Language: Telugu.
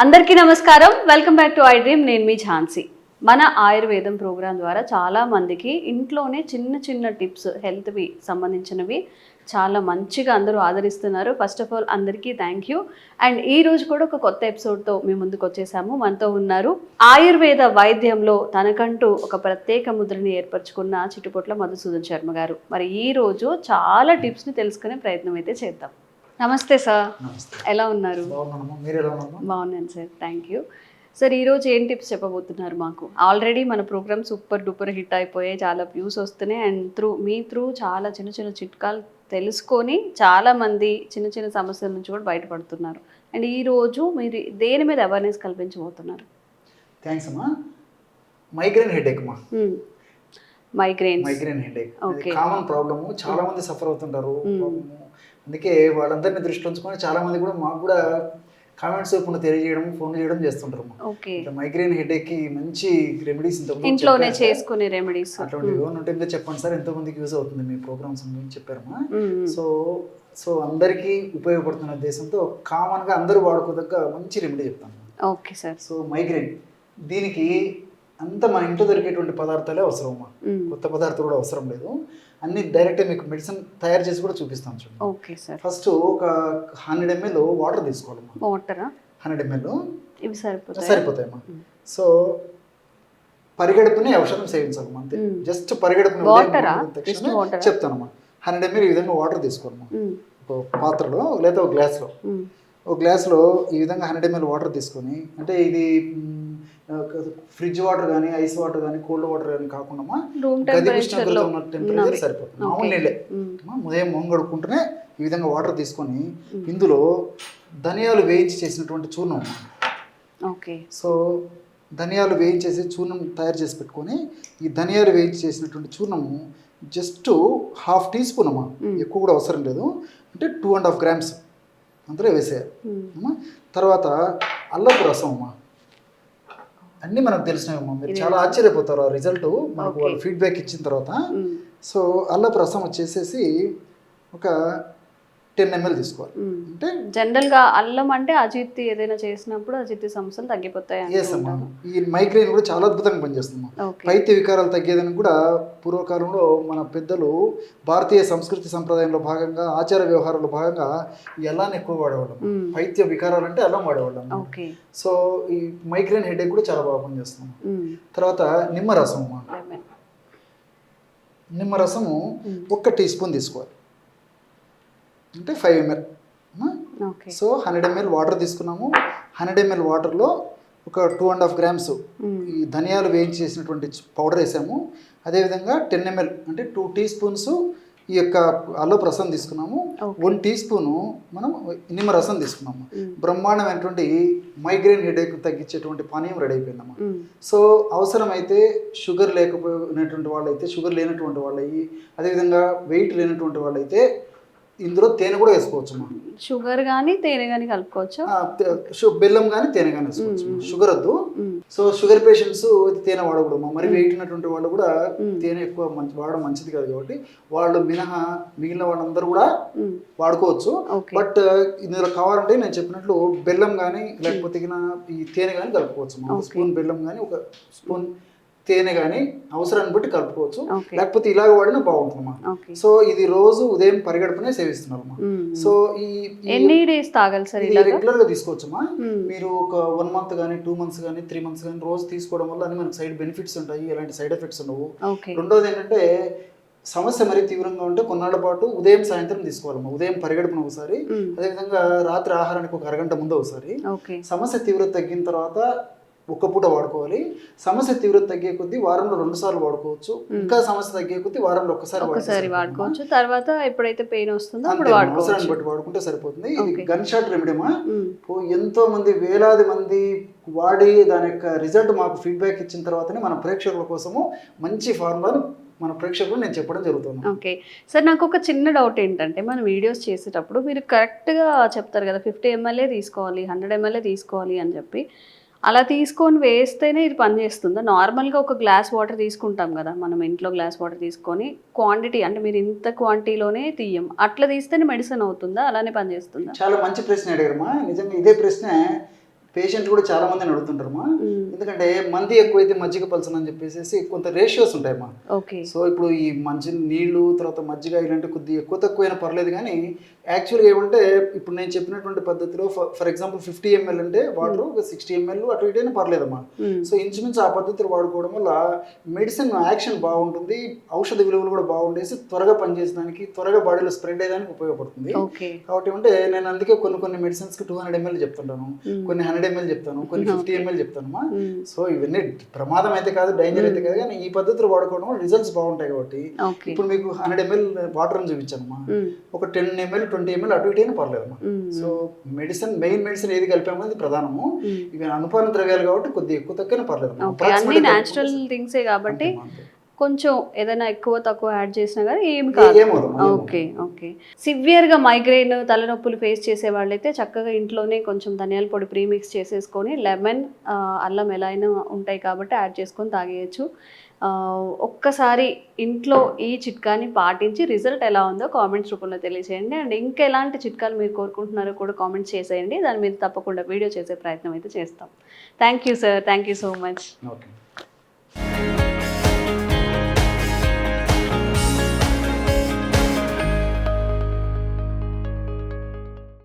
అందరికీ నమస్కారం. Welcome back to I dream. నేను మీ ఝాన్సీ. మన ఆయుర్వేదం ప్రోగ్రాం ద్వారా చాలా మందికి ఇంట్లోనే చిన్న చిన్న టిప్స్ హెల్త్వి సంబంధించినవి చాలా మంచిగా అందరూ ఆదరిస్తున్నారు. ఫస్ట్ ఆఫ్ ఆల్ అందరికీ థ్యాంక్ యూ. అండ్ ఈ రోజు కూడా ఒక కొత్త ఎపిసోడ్తో మేము ముందుకు వచ్చేసాము. మనతో ఉన్నారు ఆయుర్వేద వైద్యంలో తనకంటూ ఒక ప్రత్యేక ముద్రని ఏర్పరచుకున్న చిట్టుపొట్ల మధుసూదన్ శర్మ గారు. మరి ఈ రోజు చాలా టిప్స్ని తెలుసుకునే ప్రయత్నం అయితే చేద్దాం. నమస్తే సార్. ఎలా ఉన్నారు? బాగున్నాను సార్, థ్యాంక్ యూ. సార్ ఈరోజు ఏం టిప్స్ చెప్పబోతున్నారు మాకు? ఆల్రెడీ మన ప్రోగ్రామ్ సూపర్ డూపర్ హిట్ అయిపోయాయి, చాలా వ్యూస్ వస్తున్నాయి. అండ్ మీ త్రూ చాలా చిన్న చిన్న చిట్కాలు తెలుసుకొని చాలామంది చిన్న చిన్న సమస్యల నుంచి కూడా బయటపడుతున్నారు. అండ్ ఈరోజు మీరు దేని మీద అవేర్నెస్ కల్పించబోతున్నారు? థ్యాంక్స్ అమ్మా. మైగ్రేన్ హెడేక్ అమ్మా. మైగ్రేన్ హెడేక్ కామన్ ప్రాబ్లము, చాలా మంది సఫర్ అవుతుంటారు. అందుకే వాళ్ళందరినీ దృష్టిలో ఉంచుకొని చాలా మంది కూడా మాకు కూడా కామెంట్స్ ఇప్పుడు తెలియజేయడం, ఫోన్ చేయడం చేస్తుంటారు. మైగ్రేన్ హెడేక్ కి మంచి రెమెడీస్ ఇంట్లోనే చేసుకునే రెమెడీస్ అటువంటి ఏమైనా ఉంటే చెప్పండి సార్, ఎంతో మందికి యూజ్ అవుతుంది మీ ప్రోగ్రామ్స్ గురించి చెప్పారమ్మా. సో అందరికీ ఉపయోగపడుతున్న ఉద్దేశంతో కామన్ గా అందరూ వాడుకోదగ్గ మంచి రెమెడీ చెప్తాను. Okay sir. సో మైగ్రేన్ దీనికి అంత మన ఇంట్లో దొరికేటువంటి పదార్థాలే అవసరం అమ్మా, కొత్త పదార్థాలు కూడా అవసరం లేదు. అన్ని డైరెక్ట్ మీకు మెడిసిన్ తయారు చేసి కూడా చూపిస్తాను చూడండి. Okay sir. ఫస్ట్ ఒక 100 ml వాటర్ తీసుకోవాలమ్మా. వాటరా? 100 ml ఇవి సరిపోతాయమ్మా. సో పరిగెడుపుని ఔషధం సేవించాలమ్మా, అంతే. జస్ట్ పరిగెడుపుని చెప్తానమ్మా. 100 ml ఈ విధంగా వాటర్ తీసుకోవాలమ్మా. ఒక పాత్రలో లేదా ఒక గ్లాస్లో ఈ విధంగా 100 ml వాటర్ తీసుకొని, అంటే ఇది ఫ్రిడ్జ్ వాటర్ కానీ, ఐస్ వాటర్ కానీ, కోల్డ్ వాటర్ కానీ కాకుండా గది ఉష్ణోగ్రత ఉన్న టెంపరేచర్ సరిపోతుంది. మామూలు నీళ్ళే. ఉదయం మొహం కడుక్కుంటూనే ఈ విధంగా వాటర్ తీసుకొని ఇందులో ధనియాలు వేయించి చేసినటువంటి చూర్ణం. ఓకే. సో ధనియాలు వేయించేసి చూర్ణం తయారు చేసి పెట్టుకొని, ఈ ధనియాలు వేయించి చేసినటువంటి చూర్ణము జస్ట్ 1/2 టీ స్పూన్ అమ్మా, ఎక్కువ కూడా అవసరం లేదు. అంటే 2.5 grams అందులో వేసేయాలి అమ్మా. తర్వాత అల్లపు రసం అమ్మా. అన్నీ మనకు తెలిసినవమ్మా, మీరు చాలా ఆశ్చర్యపోతారు ఆ రిజల్ట్ మనకు వాళ్ళు ఫీడ్బ్యాక్ ఇచ్చిన తర్వాత. సో అల్లపు రసం వచ్చేసేసి ఒక 10 ml తీసుకోవాలి. అంటే జనరల్గా అల్లం అంటే అజీర్తి ఏదైనా చేసినప్పుడు అజీర్తి సమస్యలు తగ్గిపోతాయి. ఈ మైగ్రేన్ కూడా చాలా అద్భుతంగా పనిచేస్తుంది. పైత్య వికారాలు తగ్గేదని కూడా పూర్వకాలంలో మన పెద్దలు భారతీయ సంస్కృతి సంప్రదాయంలో భాగంగా, ఆచార వ్యవహారంలో భాగంగా ఈ అల్లాన్ని ఎక్కువ వాడేవాళ్ళం. పైత్య వికారాలు అంటే అల్లం వాడేవాళ్ళం. సో ఈ మైగ్రేన్ హెడేక్ కూడా చాలా బాగా పనిచేస్తుంది. తర్వాత నిమ్మరసం. నిమ్మరసము 1 టీ స్పూన్ తీసుకోవాలి, అంటే 5 ml. సో 100 ml వాటర్ తీసుకున్నాము. 100 ml వాటర్లో ఒక 2.5 grams ఈ ధనియాలు వేయించి చేసినటువంటి పౌడర్ వేసాము. అదేవిధంగా 10 ml అంటే 2 టీ స్పూన్స్ ఈ యొక్క అల్లపు రసం తీసుకున్నాము. 1 టీ స్పూను మనం నిమ్మరసం తీసుకున్నాము. బ్రహ్మాండమైనటువంటి మైగ్రేన్ హెడేక్ తగ్గించేటువంటి పానీయం రెడీ అయిపోయిందమ్మా. సో అవసరమైతే షుగర్ లేకపోయినటువంటి వాళ్ళైతే, షుగర్ లేనటువంటి వాళ్ళవి, అదేవిధంగా వెయిట్ లేనటువంటి వాళ్ళైతే ఇందులో తేనె కూడా వేసుకోవచ్చు. షుగర్ కానీ తేనె కానీ కలుపుకోవచ్చు. బెల్లం కానీ తేనె కానీ వేసుకోవచ్చు. షుగర్ వద్దు. సో షుగర్ పేషెంట్స్ తేనె వాడకూడదు. మరి వెయిట్ ఉన్నటువంటి వాళ్ళు కూడా తేనె ఎక్కువ వాడడం మంచిది కాదు, కాబట్టి వాళ్ళు మినహా మిగిలిన వాళ్ళందరూ కూడా వాడుకోవచ్చు. బట్ ఇందులో కావాలంటే నేను చెప్పినట్లు బెల్లం కానీ లేకపోతే ఈ తేనె కానీ కలుపుకోవచ్చు. 1 స్పూన్ బెల్లం కానీ 1 స్పూన్ తేనె కానీ అవసరాన్ని బట్టి కలుపుకోవచ్చు. లేకపోతే ఇలాగ వాడినా బాగుంటుందమ్మా. సో ఇది రోజు ఉదయం పరిగడుపునే సేవిస్తున్నారమ్మా. సో ఈ ఎన్ని డేస్ తాగాలి సార్? రెగ్యులర్ గా తీసుకోవచ్చమ్మా. మీరు ఒక 1 month కానీ 2 months కానీ 3 months కానీ రోజు తీసుకోవడం వల్ల అన్ని మనకు సైడ్ బెనిఫిట్స్ ఉంటాయి, ఎలాంటి సైడ్ ఎఫెక్ట్స్ ఉండవు. రెండోది ఏంటంటే సమస్య మరీ తీవ్రంగా ఉంటే కొన్నాళ్ళ పాటు ఉదయం సాయంత్రం తీసుకోవాలమ్మా. ఉదయం పరిగడుపున ఒకసారి, అదేవిధంగా రాత్రి ఆహారానికి ఒక అరగంట ముందు ఒకసారి. సమస్య తీవ్రత తగ్గిన తర్వాత 1 పూట వాడుకోవాలి. సమస్య తీవ్రత తగ్గే కొద్దీ వారంలో 2 సార్లు వాడుకోవచ్చు. ఇంకా సమస్య తగ్గే కొద్దీ వారంలో ఒక్కసారి వాడుకోవచ్చు. తర్వాత ఎప్పుడైతే పెయిన్ వస్తుందో అవసరాన్ని బట్టి వాడుకుంటే సరిపోతుంది. ఇది గన్ షాట్ రెమెడీమా. ఎంతో మంది, వేలాది మంది వాడి దాని యొక్క రిజల్ట్ మాకు ఫీడ్బ్యాక్ ఇచ్చిన తర్వాతనే మన ప్రేక్షకుల కోసము మంచి ఫార్ములాను మన ప్రేక్షకులు నేను చెప్పడం జరుగుతుంది. ఓకే సార్, నాకు ఒక చిన్న డౌట్ ఏంటంటే, మనం వీడియోస్ చేసేటప్పుడు మీరు కరెక్ట్గా చెప్తారు కదా 50 ml తీసుకోవాలి, 100 ml తీసుకోవాలి అని చెప్పి. అలా తీసుకొని వేస్తేనే ఇది పనిచేస్తుందా? నార్మల్గా ఒక గ్లాస్ వాటర్ తీసుకుంటాం కదా మనం ఇంట్లో, గ్లాస్ వాటర్ తీసుకొని క్వాంటిటీ అంటే మీరు ఇంత క్వాంటిటీలోనే తీయం, అట్లా తీస్తేనే మెడిసిన్ అవుతుందా, అలానే పనిచేస్తుందా? చాలా మంచి ప్రశ్న అడిగారమ్మా. నిజంగా ఇదే ప్రశ్న పేషెంట్ కూడా చాలా మందిని అడుగుతుంటారమ్మా, ఎందుకంటే మంది ఎక్కువైతే మజ్జిగ పలచనని చెప్పేసి కొంత రేషియోస్ ఉంటాయమ్మా. ఓకే. సో ఇప్పుడు ఈ మంచి నీళ్లు తర్వాత మజ్జిగ ఇలాంటి కొద్దిగా ఎక్కువ తక్కువైనా పర్లేదు, కానీ యాక్చువల్గా ఏమంటే ఇప్పుడు నేను చెప్పినటువంటి పద్ధతిలో ఫర్ ఎగ్జాంపుల్ 50 ml అంటే వాటర్ ఒక 60 ml అటు ఇటైనా పర్లేదమ్మా. సో ఇంచుమించు ఆ పద్ధతిలో వాడుకోవడం వల్ల మెడిసిన్ యాక్షన్ బాగుంటుంది, ఔషధ విలువలు కూడా బాగుండేసి త్వరగా పనిచేయడానికి, త్వరగా బాడీలో స్ప్రెడ్ అయ్యడానికి ఉపయోగపడుతుంది. కాబట్టి అంటే నేను అందుకే కొన్ని మెడిసిన్స్కి 200 ml చెప్తుంటాను, కొన్ని 100 ml చెప్తాను, కొన్ని 50 ml చెప్తాను. సో ఇవన్నీ ప్రమాదం అయితే కాదు, డేంజర్ అయితే కాదు, కానీ ఈ పద్ధతిలో వాడుకోవడం వల్ల రిజల్ట్స్ బాగుంటాయి. కాబట్టి ఇప్పుడు మీకు 100 ml వాటర్ అని చూపించానమ్మా, ఒక 10 ml 20 ml అటు ఇటైనా పర్లేదమ్మా. సో మెయిన్ మెడిసిన్ ఏది కలిపామనేది ప్రధానము. ఇవి అనుపాన ద్రవ్యాలు కాబట్టి కొద్దిగా ఎక్కువ తక్కువ పర్లేదు, అన్ని న్యాచురల్ థింగ్సే కాబట్టి కొంచెం ఏదైనా ఎక్కువ తక్కువ యాడ్ చేసినా కానీ ఏం కాదు. ఓకే. ఓకే. సివియర్గా మైగ్రెయిన్ తలనొప్పులు ఫేస్ చేసే వాళ్ళైతే చక్కగా ఇంట్లోనే కొంచెం ధనియాల పొడి ప్రీమిక్స్ చేసేసుకొని లెమన్ అల్లం ఎలా అయినా ఉంటాయి కాబట్టి యాడ్ చేసుకొని తాగేయచ్చు. ఒక్కసారి ఇంట్లో ఈ చిట్కాని పాటించి రిజల్ట్ ఎలా ఉందో కామెంట్స్ రూపంలో తెలియజేయండి. అండ్ ఇంకా ఎలాంటి చిట్కాలు మీరు కోరుకుంటున్నారో కూడా కామెంట్స్ చేసేయండి, దాని మీద తప్పకుండా వీడియో చేసే ప్రయత్నం అయితే చేస్తాం. Thank you sir, thank you so much. Okay.